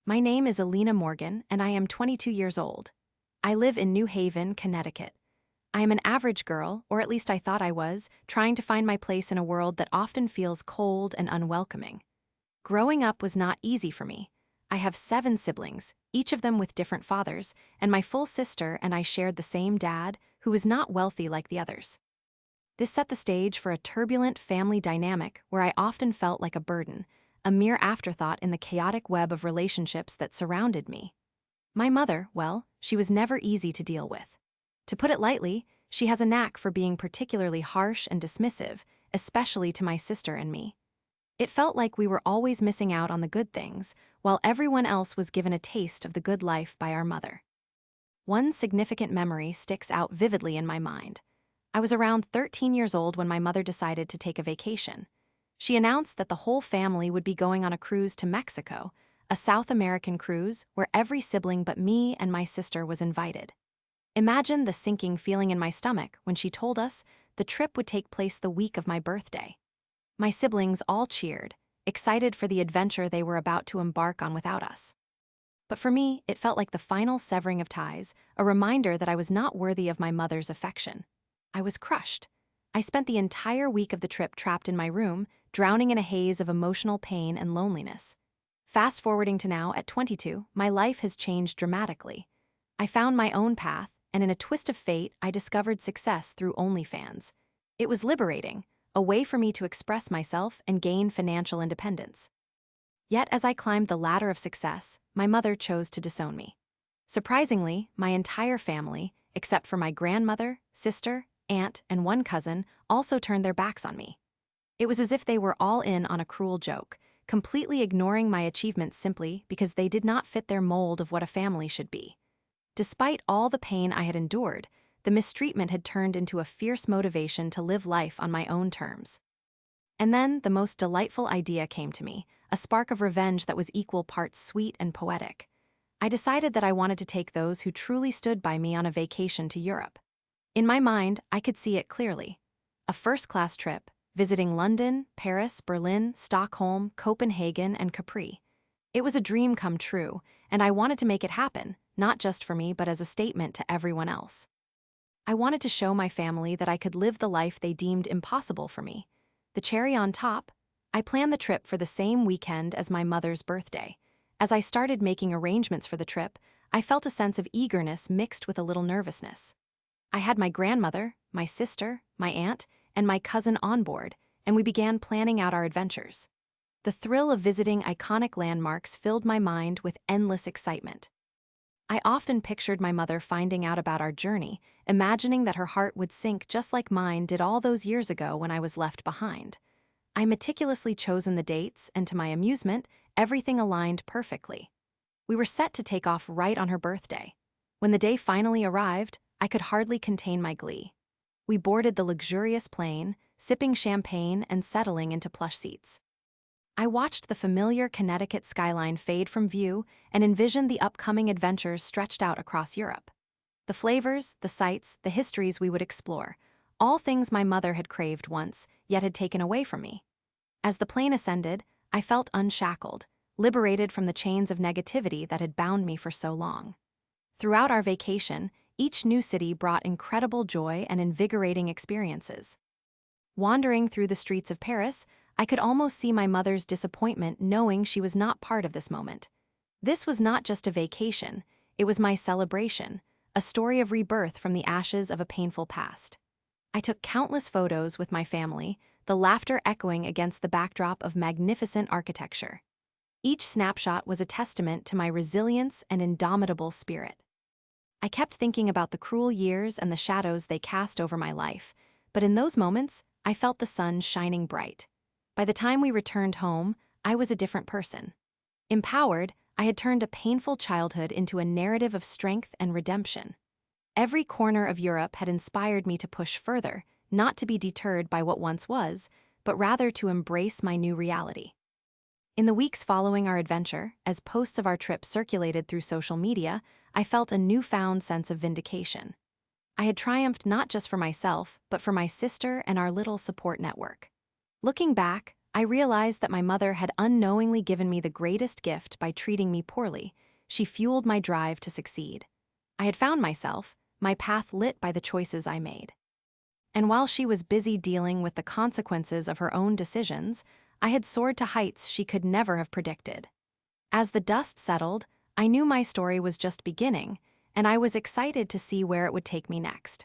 My name is Alina Morgan, and I am 22 years old. I live in New Haven, Connecticut. I am an average girl, or at least I thought I was, trying to find my place in a world that often feels cold and unwelcoming. Growing up was not easy for me. I have 7 siblings, each of them with different fathers, and my full sister and I shared the same dad, who was not wealthy like the others. This set the stage for a turbulent family dynamic where I often felt like a burden, a mere afterthought in the chaotic web of relationships that surrounded me. My mother, well, she was never easy to deal with. To put it lightly, she has a knack for being particularly harsh and dismissive, especially to my sister and me. It felt like we were always missing out on the good things, while everyone else was given a taste of the good life by our mother. One significant memory sticks out vividly in my mind. I was around 13 years old when my mother decided to take a vacation. She announced that the whole family would be going on a cruise to Mexico, a South American cruise where every sibling but me and my sister was invited. Imagine the sinking feeling in my stomach when she told us the trip would take place the week of my birthday. My siblings all cheered, excited for the adventure they were about to embark on without us. But for me, it felt like the final severing of ties, a reminder that I was not worthy of my mother's affection. I was crushed. I spent the entire week of the trip trapped in my room, drowning in a haze of emotional pain and loneliness. Fast forwarding to now, at 22, my life has changed dramatically. I found my own path, and in a twist of fate, I discovered success through OnlyFans. It was liberating, a way for me to express myself and gain financial independence. Yet as I climbed the ladder of success, my mother chose to disown me. Surprisingly, my entire family, except for my grandmother, sister, aunt, and one cousin, also turned their backs on me. It was as if they were all in on a cruel joke, completely ignoring my achievements simply because they did not fit their mold of what a family should be. Despite all the pain I had endured, the mistreatment had turned into a fierce motivation to live life on my own terms. And then the most delightful idea came to me, a spark of revenge that was equal parts sweet and poetic. I decided that I wanted to take those who truly stood by me on a vacation to Europe. In my mind, I could see it clearly. A first-class trip, visiting London, Paris, Berlin, Stockholm, Copenhagen, and Capri. It was a dream come true, and I wanted to make it happen, not just for me but as a statement to everyone else. I wanted to show my family that I could live the life they deemed impossible for me. The cherry on top, I planned the trip for the same weekend as my mother's birthday. As I started making arrangements for the trip, I felt a sense of eagerness mixed with a little nervousness. I had my grandmother, my sister, my aunt, and my cousin on board, and we began planning out our adventures. The thrill of visiting iconic landmarks filled my mind with endless excitement. I often pictured my mother finding out about our journey, imagining that her heart would sink just like mine did all those years ago when I was left behind. I meticulously chosen the dates, and to my amusement, everything aligned perfectly. We were set to take off right on her birthday. When the day finally arrived, I could hardly contain my glee. We boarded the luxurious plane, sipping champagne and settling into plush seats. I watched the familiar Connecticut skyline fade from view and envisioned the upcoming adventures stretched out across Europe. The flavors, the sights, the histories we would explore, all things my mother had craved once, yet had taken away from me. As the plane ascended, I felt unshackled, liberated from the chains of negativity that had bound me for so long. Throughout our vacation, each new city brought incredible joy and invigorating experiences. Wandering through the streets of Paris, I could almost see my mother's disappointment knowing she was not part of this moment. This was not just a vacation, it was my celebration, a story of rebirth from the ashes of a painful past. I took countless photos with my family, the laughter echoing against the backdrop of magnificent architecture. Each snapshot was a testament to my resilience and indomitable spirit. I kept thinking about the cruel years and the shadows they cast over my life, but in those moments, I felt the sun shining bright. By the time we returned home, I was a different person. Empowered, I had turned a painful childhood into a narrative of strength and redemption. Every corner of Europe had inspired me to push further, not to be deterred by what once was, but rather to embrace my new reality. In the weeks following our adventure, as posts of our trip circulated through social media, I felt a newfound sense of vindication. I had triumphed not just for myself, but for my sister and our little support network. Looking back, I realized that my mother had unknowingly given me the greatest gift by treating me poorly. She fueled my drive to succeed. I had found myself, my path lit by the choices I made. And while she was busy dealing with the consequences of her own decisions, I had soared to heights she could never have predicted. As the dust settled, I knew my story was just beginning, and I was excited to see where it would take me next.